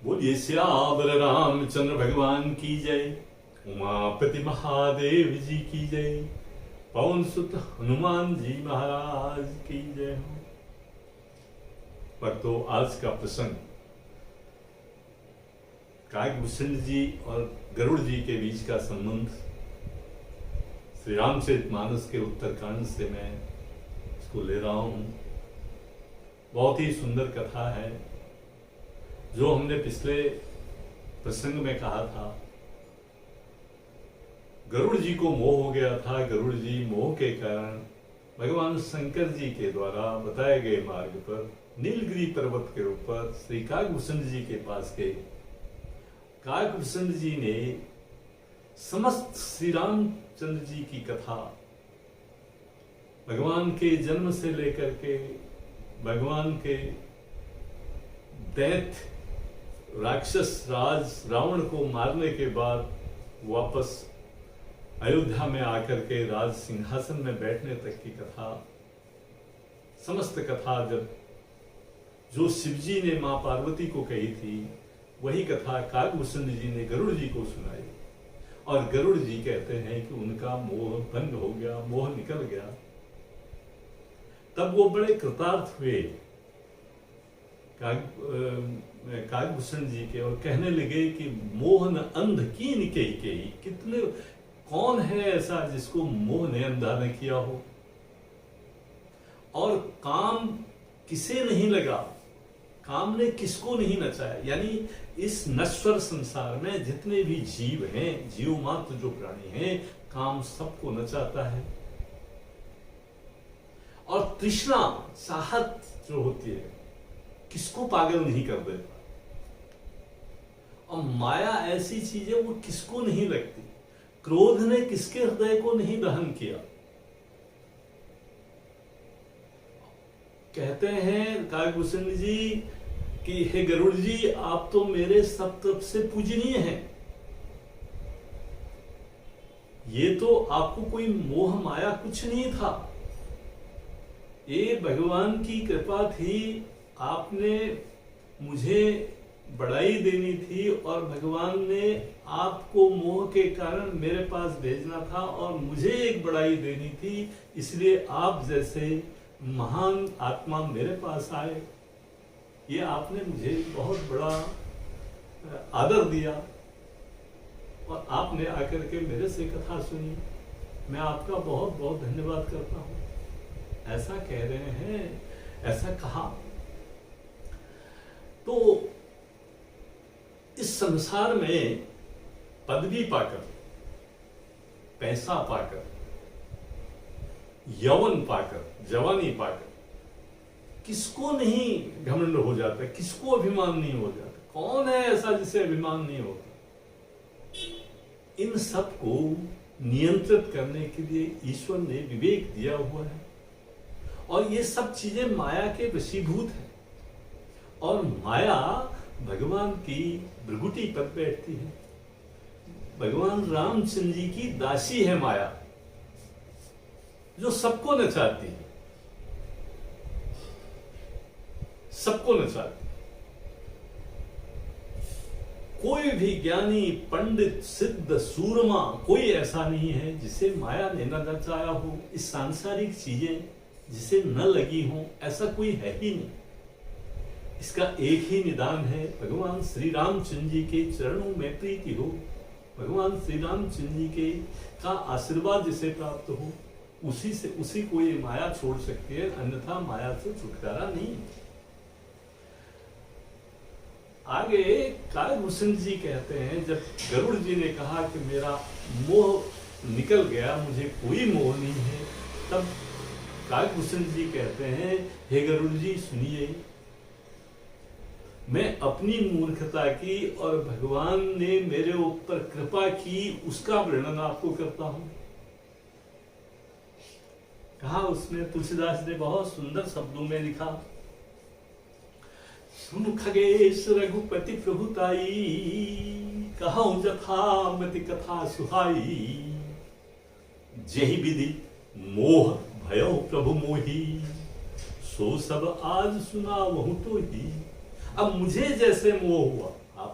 बोलिए श्यावर रामचंद्र भगवान की जय। उमापति महादेव जी की जय। पवन सुत हनुमान जी महाराज की जय हो। भक्तों, आज का प्रसंग काकभूषण जी और गरुड़ जी के बीच का संबंध श्री रामचरितमानस के उत्तरकांड से मैं इसको ले रहा हूं। बहुत ही सुंदर कथा है। जो हमने पिछले प्रसंग में कहा था, गरुड़ जी को मोह हो गया था। गरुड़ जी मोह के कारण भगवान शंकर जी के द्वारा बताए गए मार्ग पर नीलगिरी पर्वत के ऊपर श्री काकभूषण जी के पास गए। काकभूषण जी ने समस्त श्री रामचंद्र जी की कथा, भगवान के जन्म से लेकर के भगवान के दैत्य राक्षस राज रावण को मारने के बाद वापस अयोध्या में आकर के राज सिंहासन में बैठने तक की कथा, समस्त कथा जब जो शिवजी ने मां पार्वती को कही थी, वही कथा काकभूषण जी ने गरुड़ जी को सुनाई। और गरुड़ जी कहते हैं कि उनका मोह भंग हो गया, मोह निकल गया। तब वो बड़े कृतार्थ हुए काकभूषण जी के, और कहने लगे कि मोहन अंध कीन के कितने, कौन है ऐसा जिसको मोह ने अंधा न किया हो। और काम किसे नहीं लगा, काम ने किसको नहीं नचाया। यानी इस नश्वर संसार में जितने भी जीव हैं, जीव मात्र जो प्राणी हैं, काम सबको नचाता है। और तृष्णा, चाहत जो होती है, किसको पागल नहीं कर देता। और माया ऐसी चीज है, वो किसको नहीं लगती। क्रोध ने किसके हृदय को नहीं दहन किया। कहते हैं काकभूषण जी कि हे गरुड़ जी, आप तो मेरे सब तरफ से पूजनीय हैं। ये तो आपको कोई मोह माया कुछ नहीं था, ये भगवान की कृपा थी। आपने मुझे बड़ाई देनी थी और भगवान ने आपको मोह के कारण मेरे पास भेजना था और मुझे एक बड़ाई देनी थी, इसलिए आप जैसे महान आत्मा मेरे पास आए। ये आपने मुझे बहुत बड़ा आदर दिया और आपने आकर के मेरे से कथा सुनी। मैं आपका बहुत बहुत धन्यवाद करता हूं। ऐसा कह रहे हैं, ऐसा कहा। तो इस संसार में पदवी पाकर, पैसा पाकर, यौवन पाकर, जवानी पाकर किसको नहीं घमंड हो जाता, किसको अभिमान नहीं हो जाता। कौन है ऐसा जिसे अभिमान नहीं होता। इन सब को नियंत्रित करने के लिए ईश्वर ने विवेक दिया हुआ है। और ये सब चीजें माया के वशीभूत हैं। और माया भगवान की भृगुटी पर बैठती है। भगवान रामचंद्र जी की दासी है माया, जो सबको नचाती है, सबको नचाती है। कोई भी ज्ञानी, पंडित, सिद्ध, सूरमा कोई ऐसा नहीं है जिसे माया ने न नचाया हो। इस सांसारिक चीजें जिसे न लगी हो, ऐसा कोई है ही नहीं। इसका एक ही निदान है, भगवान श्री रामचंद्र जी के चरणों में प्रीति हो, भगवान श्री रामचंद्र जी के का आशीर्वाद जिसे प्राप्त हो, उसी को ये माया छोड़ सकती है, अन्यथा माया से छुटकारा नहीं। आगे काकभूषण जी कहते हैं, जब गरुड़ जी ने कहा कि मेरा मोह निकल गया, मुझे कोई मोह नहीं है, तब काकभूषण जी कहते हैं, हे गरुड़ जी सुनिए, मैं अपनी मूर्खता की और भगवान ने मेरे ऊपर कृपा की उसका वर्णन आपको करता हूं। कहा उसमें तुलसीदास ने बहुत सुंदर शब्दों में लिखा, सुन खगेश रघुपति प्रभुताई, कहूं जथा मति कथा सुहाई, जही विधि मोह भयो प्रभु मोही, सो सब आज सुना वहु तो ही। अब मुझे जैसे मोह हुआ,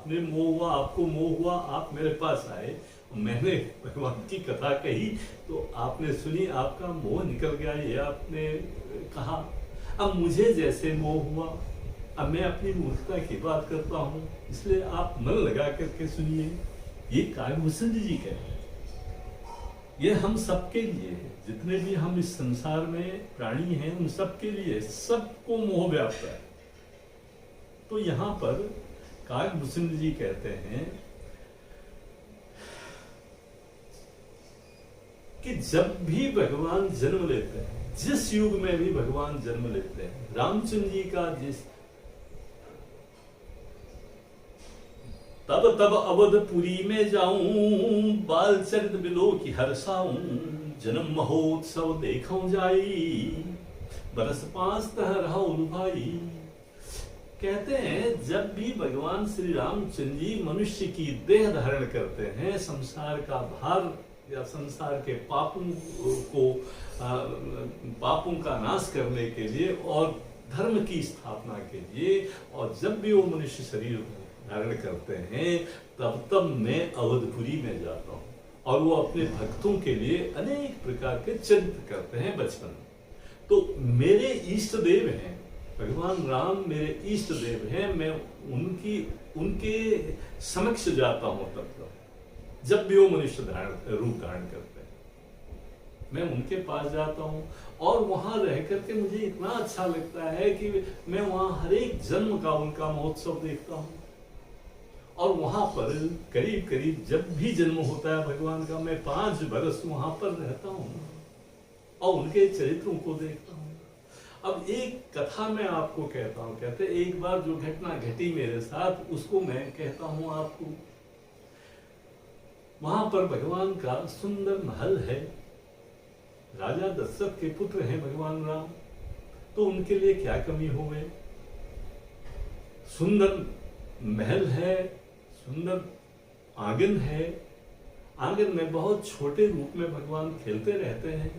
आपने मोह हुआ, आपको मोह हुआ, आप मेरे पास आए, मैंने भगवान की कथा कही तो आपने सुनी, आपका मोह निकल गया, ये आपने कहा। अब मुझे जैसे मोह हुआ, अब मैं अपनी मूर्खता की बात करता हूँ, इसलिए आप मन लगा करके सुनिए। ये कायभूषण जी कहते हैं, ये हम सबके लिए है, जितने भी हम इस संसार में प्राणी हैं उन सबके लिए, सबको मोह व्याप्त है। तो यहाँ पर कायभूषण जी कहते हैं कि जब भी भगवान जन्म लेते हैं, जिस युग में भी भगवान जन्म लेते हैं, रामचंद्र जी का जिस तब तब अवधपुरी में जाऊं, बाल चरित बिलो की हर्षाऊं, जन्म महोत्सव देखूं जाई, बरस 5 तह रहा भाई। कहते हैं जब भी भगवान श्री रामचंद्र जी मनुष्य की देह धारण करते हैं, संसार का भार या संसार के पापों का नाश करने के लिए और धर्म की स्थापना के लिए, और जब भी वो मनुष्य शरीर धारण करते हैं, तब मैं अवधपुरी में जाता हूँ और वो अपने भक्तों के लिए अनेक प्रकार के चरित्र करते हैं बचपन में। तो मेरे इष्ट देव हैं भगवान राम, मेरे इष्ट देव हैं, मैं उनके समक्ष जाता हूँ तब जब भी वो मनुष्य रूप धारण करते हैं, मैं उनके पास जाता हूँ और वहां रह करके मुझे इतना अच्छा लगता है कि मैं वहां हर एक जन्म का उनका महोत्सव देखता हूँ। और वहां पर करीब करीब जब भी जन्म होता है भगवान का, मैं 5 बरस वहां पर रहता हूँ और उनके चरित्रों को देखता हूँ। अब एक कथा मैं आपको कहता हूँ, कहते एक बार जो घटना घटी मेरे साथ उसको मैं कहता हूँ आपको। वहां पर भगवान का सुंदर महल है, राजा दशरथ के पुत्र हैं भगवान राम, तो उनके लिए क्या कमी हो गई। सुंदर महल है, सुंदर आंगन है, आंगन में बहुत छोटे रूप में भगवान खेलते रहते हैं,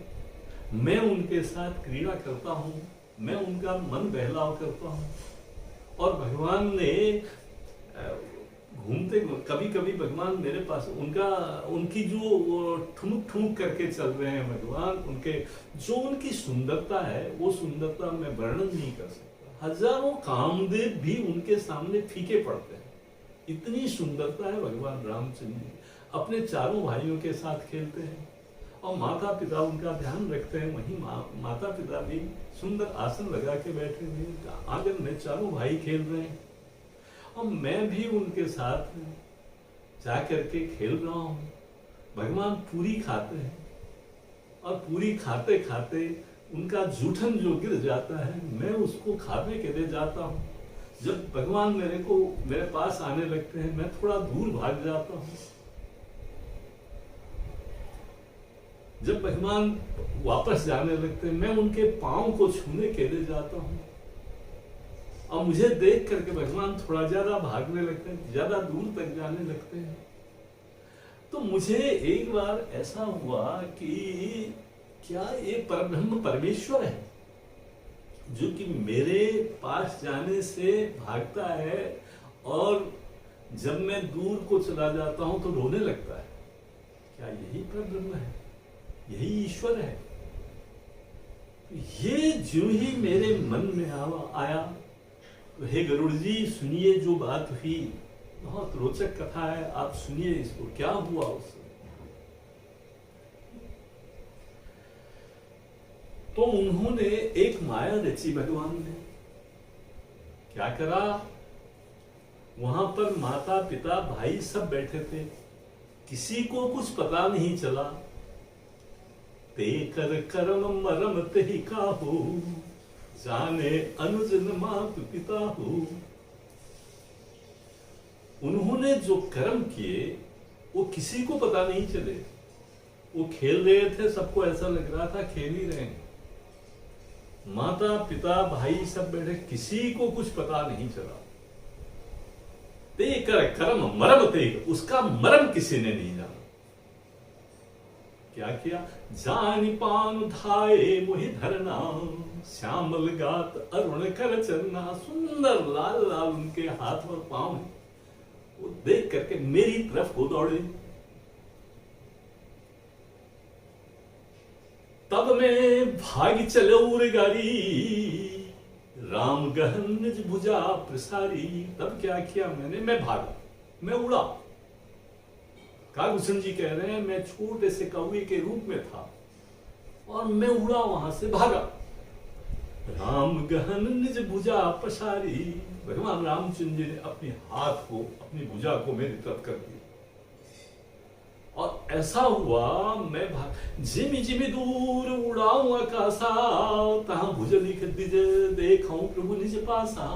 मैं उनके साथ क्रीड़ा करता हूँ, मैं उनका मन बहलाव करता हूँ। और भगवान ने घूमते, कभी कभी भगवान मेरे पास, उनकी जो ठुमुक ठुमुक करके चल रहे हैं भगवान, उनके जो उनकी सुंदरता है वो सुंदरता मैं वर्णन नहीं कर सकता। हजारों कामदेव भी उनके सामने फीके पड़ते हैं, इतनी सुंदरता है भगवान रामचंद्र जी। अपने चारों भाइयों के साथ खेलते हैं और माता पिता उनका ध्यान रखते हैं। वहीं माता पिता भी सुंदर आसन लगा के बैठे हुए आंगन में, चारों भाई खेल रहे हैं और मैं भी उनके साथ जा करके खेल रहा हूँ। भगवान पूरी खाते हैं और पूरी खाते खाते उनका जूठन जो गिर जाता है, मैं उसको खाने के लिए जाता हूँ। जब भगवान मेरे पास आने लगते हैं, मैं थोड़ा दूर भाग जाता हूँ। जब भगवान वापस जाने लगते हैं, मैं उनके पांव को छूने के लिए जाता हूँ और मुझे देख करके भगवान थोड़ा ज्यादा भागने लगते हैं, ज्यादा दूर तक जाने लगते हैं। तो मुझे एक बार ऐसा हुआ कि क्या ये परब्रह्म परमेश्वर है जो कि मेरे पास जाने से भागता है और जब मैं दूर को चला जाता हूं तो रोने लगता है? क्या यही परब्रह्म है, यही ईश्वर है? ये जो ही मेरे मन में आया, तो हे गरुड़ जी सुनिए जो बात हुई, बहुत रोचक कथा है, आप सुनिए इसको, क्या हुआ उससे। तो उन्होंने एक माया रची, भगवान ने क्या करा, वहां पर माता पिता भाई सब बैठे थे, किसी को कुछ पता नहीं चला। ते कर करम मरम ते ही काहू, जाने अनुजन मात पिता हो। उन्होंने जो कर्म किए वो किसी को पता नहीं चले। वो खेल रहे थे, सबको ऐसा लग रहा था खेल ही रहे हैं। माता पिता भाई सब बैठे, किसी को कुछ पता नहीं चला। ते कर कर्म मरम ते, उसका मरम किसी ने नहीं जाना। क्या किया, जानी पान धाये मोहि धरना, श्यामल गात अरुण कर चरना। सुंदर लाल लाल उनके हाथ और पांव, देख करके मेरी तरफ को दौड़े। तब मैं भाग चलो रे गाड़ी, राम गहन निज भुजा प्रसारी। तब क्या किया मैंने, मैं भागा, मैं उड़ा। कागभूषण जी कह रहे हैं मैं छोटे से कौवे के रूप में था और मैं उड़ा, वहां से भागा। राम गहन निज भुजा पसारी, भगवान रामचंद्र जी ने अपने हाथ को, अपनी भुजा को मेरी तरफ कर दिया और ऐसा हुआ मैं भाग। जिमी जिमी दूर उड़ाऊं आकाशा, तहां भुज लिख दिज देखाऊं प्रभु निज पासा।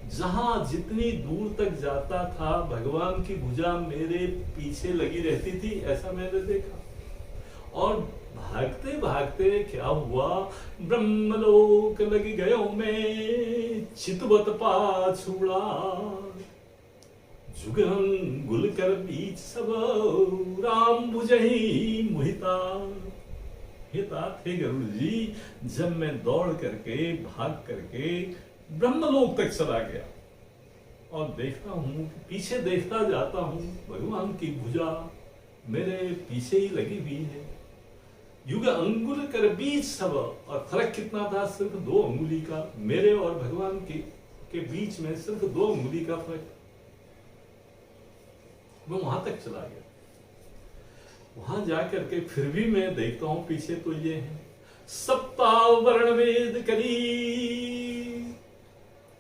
जहां जितनी दूर तक जाता था भगवान की भुजा मेरे पीछे लगी रहती थी, ऐसा मैंने देखा। और भागते भागते क्या हुआ, ब्रह्मलोक लगी गयो मैं, चितवत पाछुड़ा। जुगन गुल कर बीच सब, राम भुजहि मोहिता। हिता थे गरुड़ जी, जब मैं दौड़ करके भाग करके ब्रह्मलोक तक चला गया और देखता हूं, पीछे देखता जाता हूं, भगवान की भुजा मेरे पीछे ही लगी हुई है। युग अंगुल कर बीच सब, और फर्क कितना था, सिर्फ 2 अंगुली का, मेरे और भगवान के बीच में सिर्फ 2 अंगुली का फर्क। मैं वहां तक चला गया। वहां जाकर के फिर भी मैं देखता हूं पीछे तो ये है, सप्तावरण वेद करी,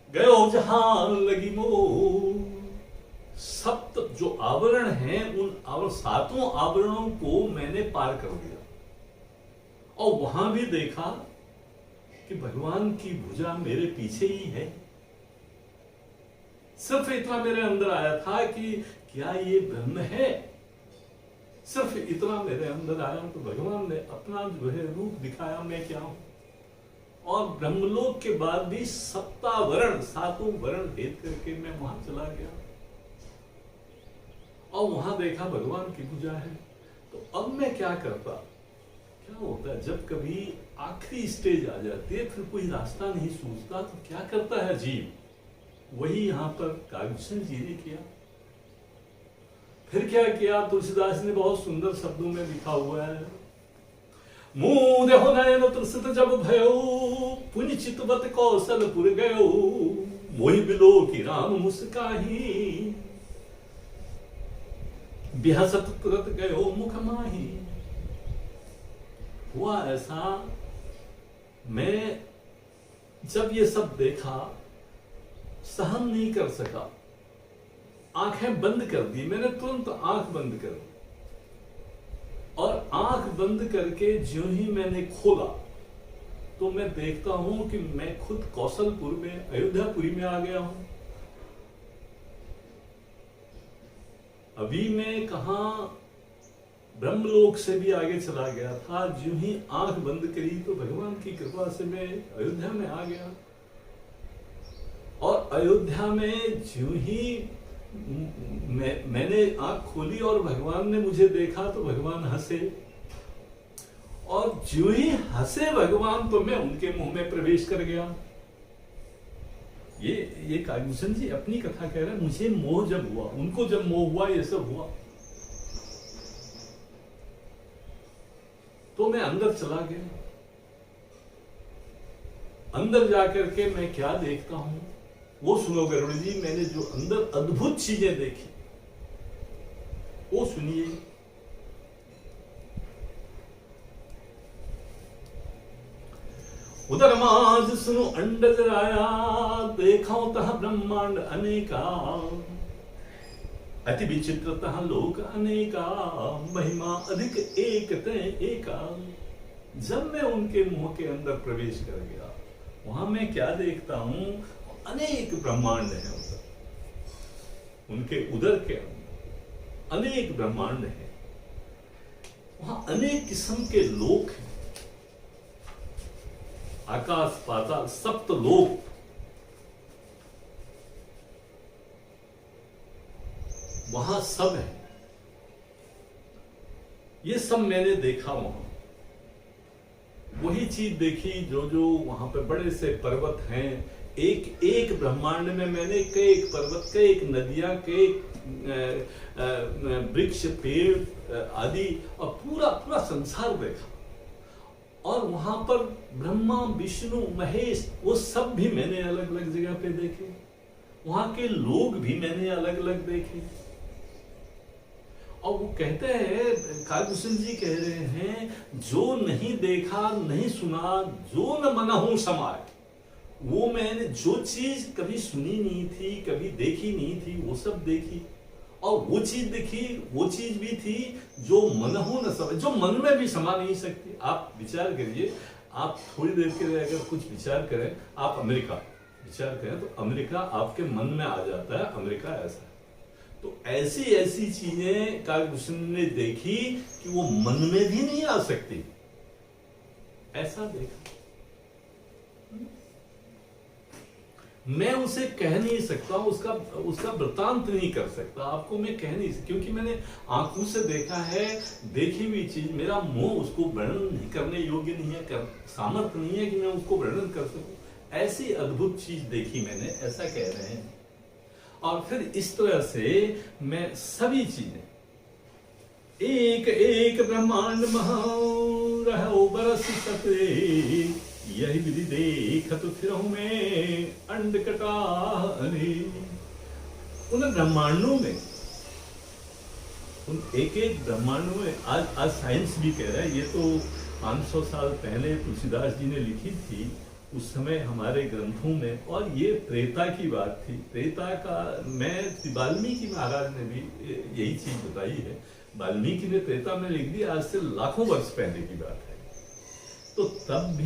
गयो जहां लगी मोह। सप्त जो आवरण हैं, उन 7 आवरणों को मैंने पार कर दिया और वहां भी देखा कि भगवान की भुजा मेरे पीछे ही है। सिर्फ इतना मेरे अंदर आया था कि क्या ये ब्रह्म है, सिर्फ इतना मेरे अंदर आया तो भगवान ने अपना जो है रूप दिखाया, मैं क्या हूं। और ब्रह्मलोक के बाद भी 7 वर्ण भेद करके मैं वहां चला गया और वहां देखा भगवान की पूजा है। तो अब मैं क्या करता, क्या होता है जब कभी आखिरी स्टेज आ जाती है, फिर कोई रास्ता नहीं सूझता, तो क्या करता है जीव, वही यहां पर कागभूषण जी ने किया। फिर क्या किया, तुलसीदास ने बहुत सुंदर शब्दों में लिखा हुआ है, मुंह देहो नयन त्रसित जब भयो, पुण्य चितवत कौशलपुर गयो, मोहि बिलो की राम मुस्काही, बिहसत तुरत गयो मुख माही। हुआ ऐसा, मैं जब ये सब देखा सहन नहीं कर सका, आंखें बंद कर दी मैंने, तुरंत आंख बंद कर दी और आंख बंद करके ज्यों ही मैंने खोला तो मैं देखता हूं कि मैं खुद कौशलपुर में, अयोध्यापुरी में आ गया हूं। अभी मैं कहा ब्रह्मलोक से भी आगे चला गया था। ज्यों ही आंख बंद करी तो भगवान की कृपा से मैं अयोध्या में आ गया और अयोध्या में ज्यों ही मैंने आंख खोली और भगवान ने मुझे देखा तो भगवान हंसे और ज्यों ही हंसे भगवान तो मैं उनके मुंह में प्रवेश कर गया। ये कागभूषण जी अपनी कथा कह रहे हैं, मुझे मोह जब हुआ, उनको जब मोह हुआ, ये सब हुआ तो मैं अंदर चला गया। अंदर जाकर के मैं क्या देखता हूं वो सुनो गरुड़ जी। मैंने जो अंदर अद्भुत चीजें देखी वो सुनिए। उदर माज सुनो अंडज राया, देखो तह ब्रह्मांड अनेका, अति विचित्रतः लोक अनेका, महिमा अधिक एक तय एका। जब मैं उनके मुंह के अंदर प्रवेश कर गया, वहां मैं क्या देखता हूं, अनेक ब्रह्मांड है उधर, उनके उदर के अंदर अनेक ब्रह्मांड है। वहां अनेक किस्म के लोक हैं, आकाश पाताल सप्त लोक। वहां सब है, ये सब मैंने देखा। वहां वही चीज देखी जो वहां पे बड़े से पर्वत हैं, एक एक ब्रह्मांड में मैंने कई एक पर्वत, कई एक नदियां, कई वृक्ष, पेड़ आदि और पूरा पूरा संसार देखा। और वहां पर ब्रह्मा, विष्णु, महेश, वो सब भी मैंने अलग अलग जगह पे देखे। वहां के लोग भी मैंने अलग अलग देखे। और वो कहते हैं, कालभूषण जी कह रहे हैं, जो नहीं देखा नहीं सुना, जो न मनहु समाए, वो मैंने जो चीज कभी सुनी नहीं थी, कभी देखी नहीं थी, वो सब देखी। और वो चीज देखी, वो चीज भी थी जो मनहु न समाए, जो मन में भी समा नहीं सकती। आप विचार करिए, आप थोड़ी देर के लिए अगर कुछ विचार करें, आप अमेरिका विचार करें तो अमेरिका आपके मन में आ जाता है, अमेरिका ऐसा है। तो ऐसी ऐसी चीजें कालभूषण ने देखी कि वो मन में भी नहीं आ सकती, ऐसा देखा। मैं उसे कह नहीं सकता, उसका वृतांत नहीं कर सकता, आपको मैं कह नहीं सकता, क्योंकि मैंने आंखों से देखा है, देखी हुई चीज, मेरा मुंह उसको वर्णन नहीं करने योग्य नहीं है, सामर्थ्य नहीं है कि मैं उसको वर्णन कर सकूं। ऐसी अद्भुत चीज देखी मैंने, ऐसा कह रहे हैं। और फिर इस तरह से मैं सभी चीजें, एक एक ब्रह्मांड महा रहो बरस सते, यही विधि देखत फिरहूं मैं अंड कटारे। उन ब्रह्मांडों में, उन एक एक ब्रह्मांडों में, आज साइंस भी कह रहा है, ये तो 500 साल पहले तुलसीदास जी ने लिखी थी, उस समय हमारे ग्रंथों में। और ये त्रेता की बात थी, त्रेता का, मैं वाल्मीकि महाराज ने भी यही चीज बताई है, वाल्मीकि ने त्रेता में लिख दी, आज से लाखों वर्ष पहले की बात है। तो तब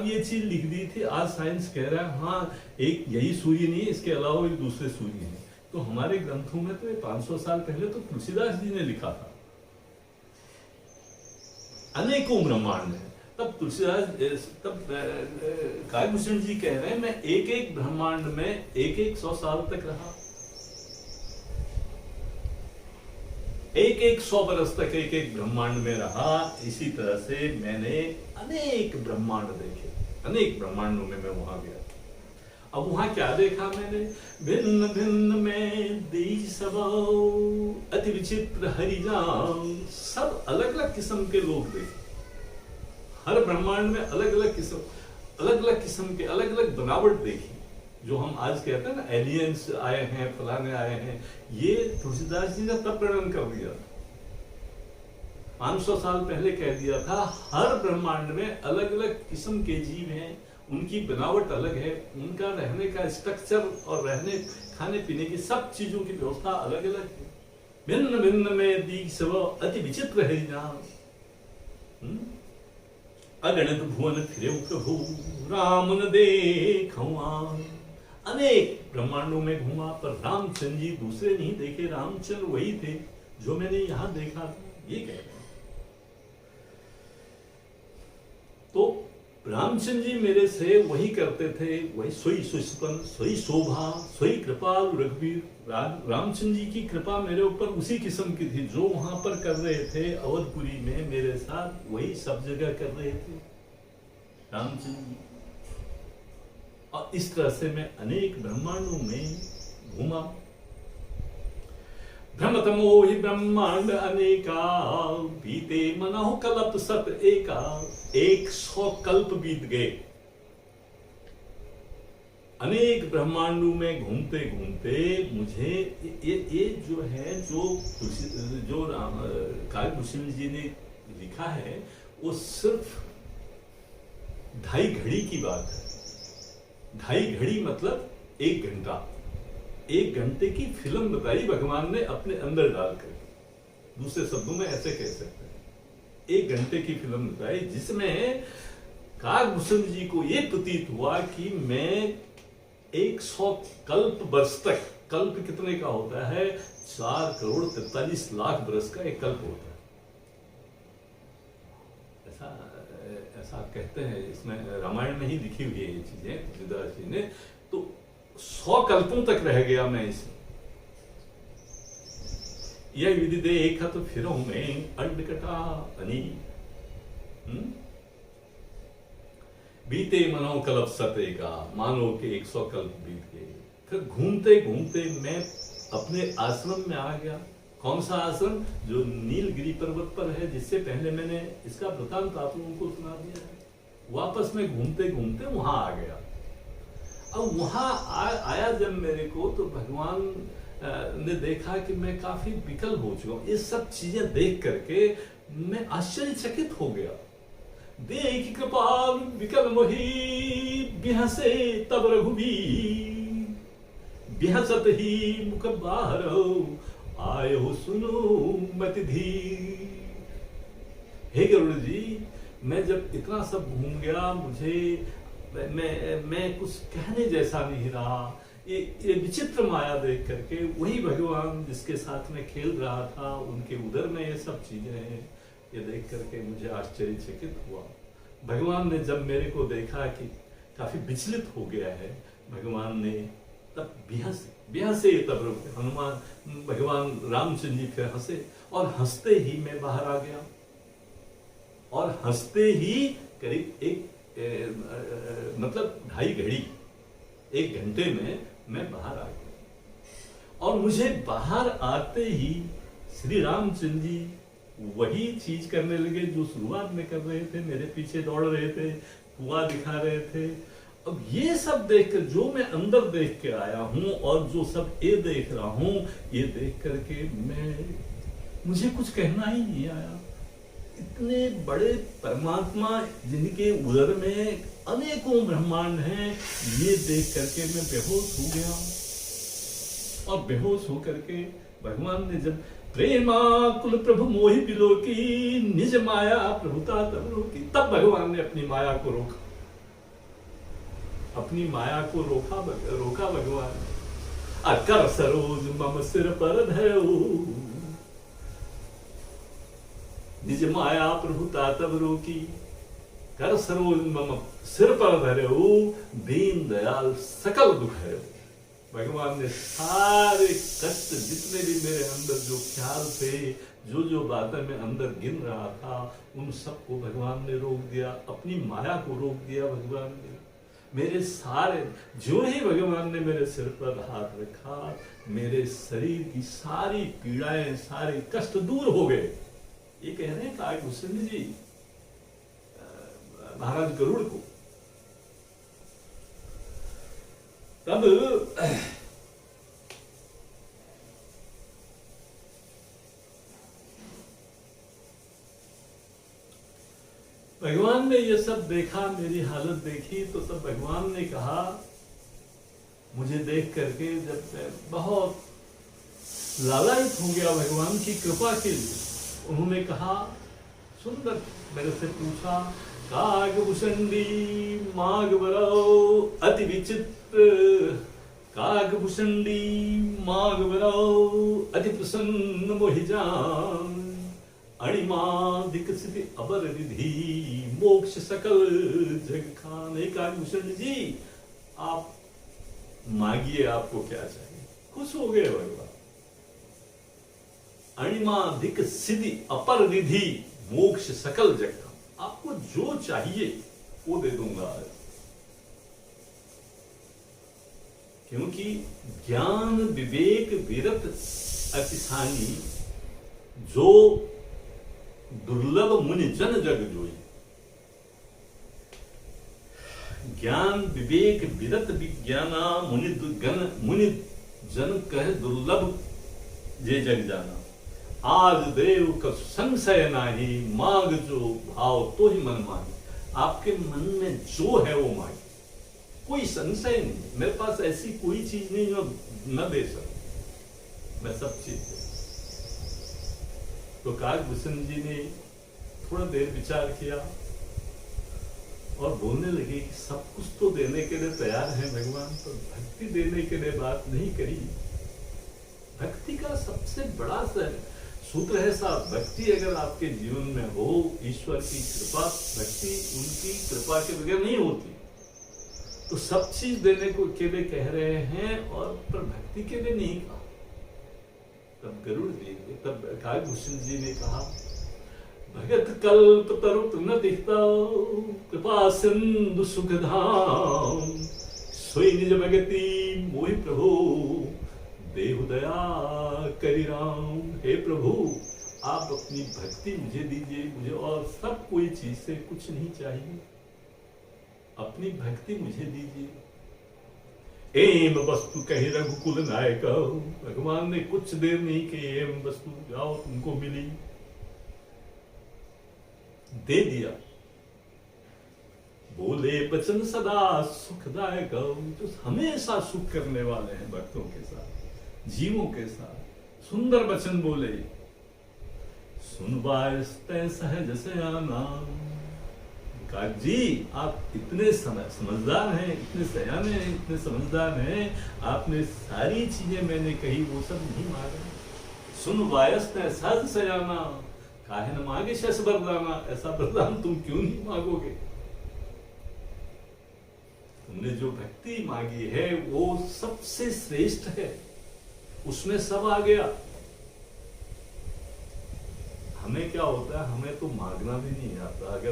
ये चीज लिख दी थी। आज साइंस कह रहा है हाँ, एक यही सूर्य नहीं है, इसके अलावा भी दूसरे सूर्य हैं। तो हमारे ग्रंथों में तो ये 500 साल पहले तो तुलसीदास जी ने लिखा था, अनेकों ब्रह्मांड है। तब तुलसीदास, तब कालभूषण जी कह रहे हैं, मैं एक एक ब्रह्मांड में एक 100 साल तक रहा, एक 100 बरस तक एक एक ब्रह्मांड में रहा। इसी तरह से मैंने अनेक ब्रह्मांड देखे, अनेक ब्रह्मांडों में मैं वहां गया। अब वहां क्या देखा मैंने? भिन्न भिन्न में देश सब अति विचित्र हरिजान, सब अलग अलग किस्म के लोग देखे। हर ब्रह्मांड में अलग अलग किस्म के अलग अलग बनावट देखी। जो हम आज कहते हैं ना, एलियंस आए हैं, फलाने आए हैं, ये तुलसीदास जी ने तब वर्णन कर दिया था, 500 साल पहले कह दिया था। हर ब्रह्मांड में अलग अलग किस्म के जीव हैं, उनकी बनावट अलग है, उनका रहने का स्ट्रक्चर और रहने खाने पीने की सब चीजों की व्यवस्था अलग अलग है। भिन्न भिन्न में दीख सब अति विचित्र है जान, अगणित भुवन फिरे प्रभु राम न देखवान। अनेक ब्रह्मांडों में घूमा, पर रामचंद्र जी दूसरे नहीं देखे, रामचंद्र वही थे जो मैंने यहां देखा था, ये कह रहे हैं। तो रामचंद्र जी मेरे से वही करते थे, वही सोई सुष्पन, सोई शोभा, सोई कृपाल रघुवीर। रामचंद्र जी की कृपा मेरे ऊपर उसी किस्म की थी, जो वहां पर कर रहे थे अवधपुरी में मेरे साथ, वही सब जगह कर रहे थे रामचंद्र जी। और इस तरह से मैं अनेक ब्रह्मांडों में घूमा। भ्रमतमो ही ब्रह्मांड अनेका, बीते मनहु कल्प सत एका। 100 कल्प बीत गए, अनेक ब्रह्मांडों में घूमते घूमते मुझे ये जो है, जो कालभूषण जी ने लिखा है, वो सिर्फ 2.5 घड़ी की बात है। 2.5 घड़ी मतलब 1 घंटा, 1 घंटे की फिल्म बताई भगवान ने अपने अंदर डालकर। दूसरे शब्दों में ऐसे कह सकते हैं, 1 घंटे की फिल्म बताई, जिसमें कालभूषण जी को यह प्रतीत हुआ कि मैं 100 कल्प वर्ष तक, कल्प कितने का होता है? 4 करोड़ 43 लाख वर्ष का एक कल्प होता है, ऐसा कहते हैं। इसमें रामायण में ही लिखी हुई है ये चीजें तुलसीदास जी ने। तो 100 कल्पों तक रह गया मैं इसमें। यह विधि देखा तो फिर मैं अंड कटा अनी। बीते मनो कल्प सतेगा, मानो कि 100 कल्प बीत गए। फिर घूमते घूमते मैं अपने आश्रम में आ गया। कौन सा आश्रम? जो नीलगिरी पर्वत पर है, जिससे पहले मैंने इसका वृतांत आप लोगों को सुना दिया है। वापस में घूमते घूमते वहां आ गया। अब वहां आया जब मेरे को, तो भगवान ने देखा कि मैं काफी विकल हो चुका हूं। ये सब चीजें देख करके मैं आश्चर्यचकित हो गया। देख कृपाल विकल मोही बिहसे तब रघुवीर, बिहसत ही मुख बाहर आए हो सुनो मति धीर। हे गरुड़ जी, मैं जब इतना सब घूम गया, मुझे मैं कुछ कहने जैसा नहीं रहा। ये विचित्र माया देख करके, वही भगवान जिसके साथ में खेल रहा था, उनके उदर में ये सब चीजें हैं, ये देख करके मुझे आश्चर्यचकित हुआ। भगवान ने जब मेरे को देखा कि काफी विचलित हो गया है, भगवान ने तब बिहसे तब हनुमान भगवान रामचंद्र जी फिर हंसे, और हंसते ही मैं बाहर आ गया। और हंसते ही करीब मतलब 2.5 घड़ी, 1 घंटे में मैं बाहर आ गया। और मुझे बाहर आते ही श्री रामचंद्र जी वही चीज करने लगे जो शुरुआत में कर रहे थे, मेरे पीछे दौड़ रहे थे, कुआं दिखा रहे थे। अब ये सब देख कर, जो मैं अंदर देख के आया हूं और जो सब ये देख रहा हूं, ये देख करके मुझे कुछ कहना ही नहीं आया। इतने बड़े परमात्मा जिनके उदर में अनेकों ब्रह्मांड हैं, ये देख करके मैं बेहोश हो गया। और बेहोश होकर के भगवान ने जब प्रेमा कुल प्रभु मोहि बिलोकी, निज माया प्रभुता तब रोकी, तब भगवान ने अपनी माया को रोका। अपनी माया को रोका भगवान। अकर सरोज मम सिर पर धरो, निज माया प्रभुता तब रोकी, कर सरोज मम सिर पर धरो, दीन दयाल सकल दुख है। भगवान ने सारे कष्ट जितने भी मेरे अंदर जो ख्याल थे, जो बातें मैं अंदर गिन रहा था, उन सबको भगवान ने रोक दिया। अपनी माया को रोक दिया भगवान ने। मेरे सारे, जो ही भगवान ने मेरे सिर पर हाथ रखा, मेरे शरीर की सारी पीड़ाएं, सारे कष्ट दूर हो गए। ये कह रहे हैं काकभूषण जी महाराज गरुड़ को। तब भगवान ने ये सब देखा, मेरी हालत देखी, तो तब भगवान ने कहा मुझे देख करके, जब मैं बहुत लालायित हो गया भगवान की कृपा के लिए, उन्होंने कहा, सुंदर मेरे से पूछा, काकभूषणी माग बराओ अति विचित्र, काकभूषणी माग बराओ अति प्रसन्न मोहि जान, अणिमा दिक्सिति अबर रिधि, मोक्ष सकल जग खान। काकभूषण जी, आप मांगिए, आपको क्या चाहिए। खुश हो गए भगवान। अणिमा दिक्सिति अपर रिधि, मोक्ष सकल जग खान। आपको जो चाहिए वो दे दूंगा, क्योंकि ज्ञान विवेक विरत अतिसानी, जो दुर्लभ मुनि जन जग जोई। ज्ञान विवेक विरत विज्ञाना, मुनि जन कह दुर्लभ जे जग जाना। आज देव का संशय नाही, मांग जो भाव तो ही मन मांगे। आपके मन में जो है वो मांगे, कोई संशय नहीं। मेरे पास ऐसी कोई चीज नहीं जो न दे सकूं, मैं सब चीज दे। तो काकभूषण जी ने थोड़ा देर विचार किया और बोलने लगे कि सब कुछ तो देने के लिए तैयार है भगवान, तो भक्ति देने के लिए बात नहीं करी। भक्ति का सबसे बड़ा सूत्र है साहब, भक्ति अगर आपके जीवन में हो, ईश्वर की कृपा, भक्ति उनकी कृपा के बगैर नहीं होती। तो सब चीज देने को के लिए कह रहे हैं, और पर भक्ति के लिए नहीं कहा। तब गरुड़ जी, तब काकभूषण जी ने कहा, भगत कल्प तरुत न दिखता, कृपा सिंधु सुख धाम, सोई निज भगति मोहि प्रभु, देहु दया करि राम। हे प्रभु, आप अपनी भक्ति मुझे दीजिए, मुझे और सब कोई चीज से कुछ नहीं चाहिए, अपनी भक्ति मुझे दीजिए। एम वस्तु कहे रघुकुल नायक, भगवान ने कुछ देर नहीं कि एम वस्तु जाओ तुमको मिली, दे दिया। बोले बचन सदा सुखदायक, जो हमेशा सुख करने वाले हैं भक्तों के साथ, जीवों के साथ। सुंदर वचन बोले, सुनवाय सहज सयाना। जी आप इतने समझदार हैं, इतने सयाने हैं, इतने समझदार हैं, आपने सारी चीजें मैंने कही वो सब नहीं मांगा। सुनवाय सहज सयाना, काहे न मांगे शस वरदाना, ऐसा वरदान तुम क्यों नहीं मांगोगे? तुमने जो भक्ति मांगी है वो सबसे श्रेष्ठ है, उसमें सब आ गया। हमें क्या होता है, हमें तो मांगना भी नहीं आता। अगर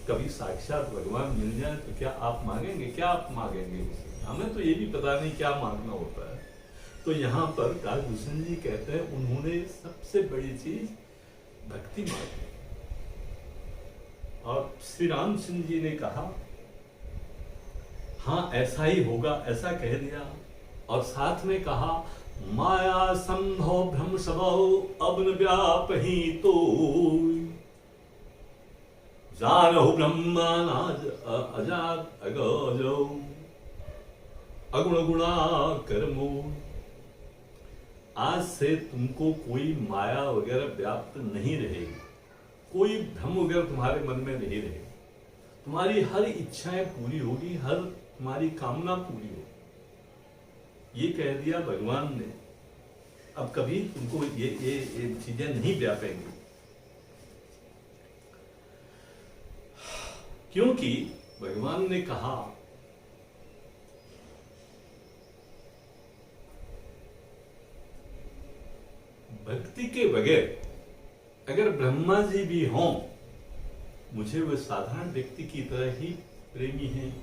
कभी साक्षात भगवान मिल जाए तो क्या आप मांगेंगे? क्या आप मांगेंगे उसे? हमें तो ये भी पता नहीं क्या मांगना होता है। तो यहाँ पर कालभूषण जी कहते हैं उन्होंने सबसे बड़ी चीज भक्ति मांगी। और श्री रामचंद्र जी ने कहा हाँ ऐसा ही होगा, ऐसा कह दिया। और साथ में कहा माया संभव भ्रम सबौ, अब न व्यापहि तो, जानहु ब्रह्मानाज अजात अगजौ, अगुण गुणा कर्मो। आज से तुमको कोई माया वगैरह व्याप्त नहीं रहेगी, कोई भ्रम वगैरह तुम्हारे मन में नहीं रहेगी, तुम्हारी हर इच्छाएं पूरी होगी, हर तुम्हारी कामना पूरी होगी। ये कह दिया भगवान ने। अब कभी तुमको ये चीजें नहीं व्यापेंगी, क्योंकि भगवान ने कहा भक्ति के बगैर अगर ब्रह्मा जी भी हों, मुझे वे साधारण व्यक्ति की तरह ही प्रेमी हैं।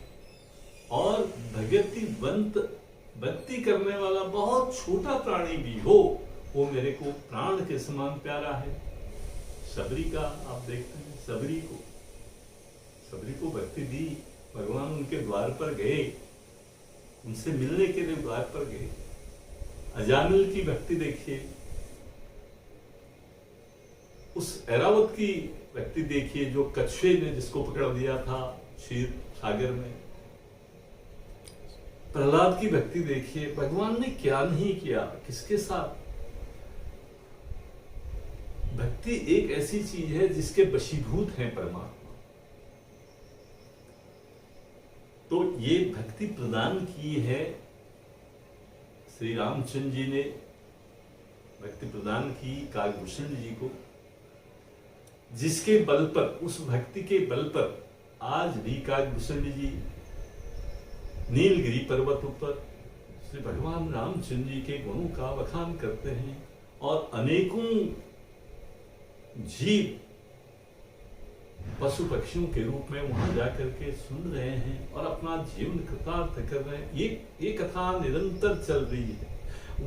और भक्ति करने वाला बहुत छोटा प्राणी भी हो, वो मेरे को प्राण के समान प्यारा है। सबरी का आप देखते हैं, सबरी को भक्ति दी, भगवान उनके द्वार पर गए, उनसे मिलने के लिए द्वार पर गए। अजामिल की भक्ति देखिए, उस ऐरावत की भक्ति देखिए जो कच्छे ने जिसको पकड़ दिया था क्षीर सागर में। प्रहलाद की भक्ति देखिए, भगवान ने क्या नहीं किया, किसके साथ। भक्ति एक ऐसी चीज है जिसके वशीभूत हैं परमात्मा। तो ये भक्ति प्रदान की है श्री रामचंद्र जी ने, भक्ति प्रदान की कालभूषण जी को, जिसके बल पर, उस भक्ति के बल पर आज भी कालभूषण जी नीलगिरी पर्वत पर श्री भगवान रामचंद्र जी के गुणों का बखान करते हैं। और अनेकों जीव पशु पक्षियों के रूप में वहां जाकर के सुन रहे हैं और अपना जीवन कृतार्थ कर रहे हैं। ये कथा निरंतर चल रही है।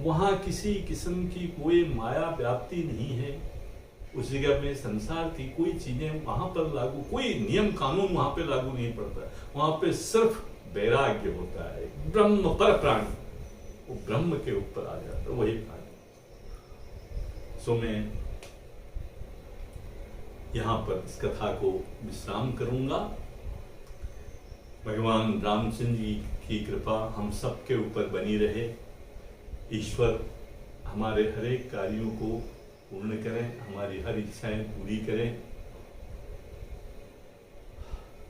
वहां किसी किस्म की कोई माया व्याप्ति नहीं है। उस जगह में संसार की कोई चीजें वहां पर लागू, कोई नियम कानून वहां पे लागू नहीं पड़ता। वहां पे सिर्फ वैराग्य होता है। ब्रह्म पर प्राणी, वो ब्रह्म के ऊपर आ जाता है, वही प्राणी। सो मैं यहां पर इस कथा को विश्राम करूंगा। भगवान रामचंद्र जी की कृपा हम सब के ऊपर बनी रहे। ईश्वर हमारे हर एक कार्यों को पूर्ण करें, हमारी हर इच्छाएं पूरी करें।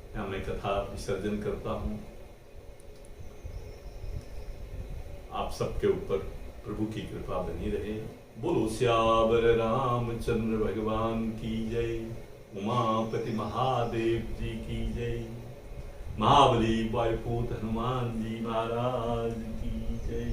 यहाँ मैं कथा विसर्जन करता हूं। आप सबके ऊपर प्रभु की कृपा बनी रहे। बोलो श्यावर रामचंद्र भगवान की जय। उमापति महादेव जी की जय। महाबली वायुपुत्र हनुमान जी महाराज की जय।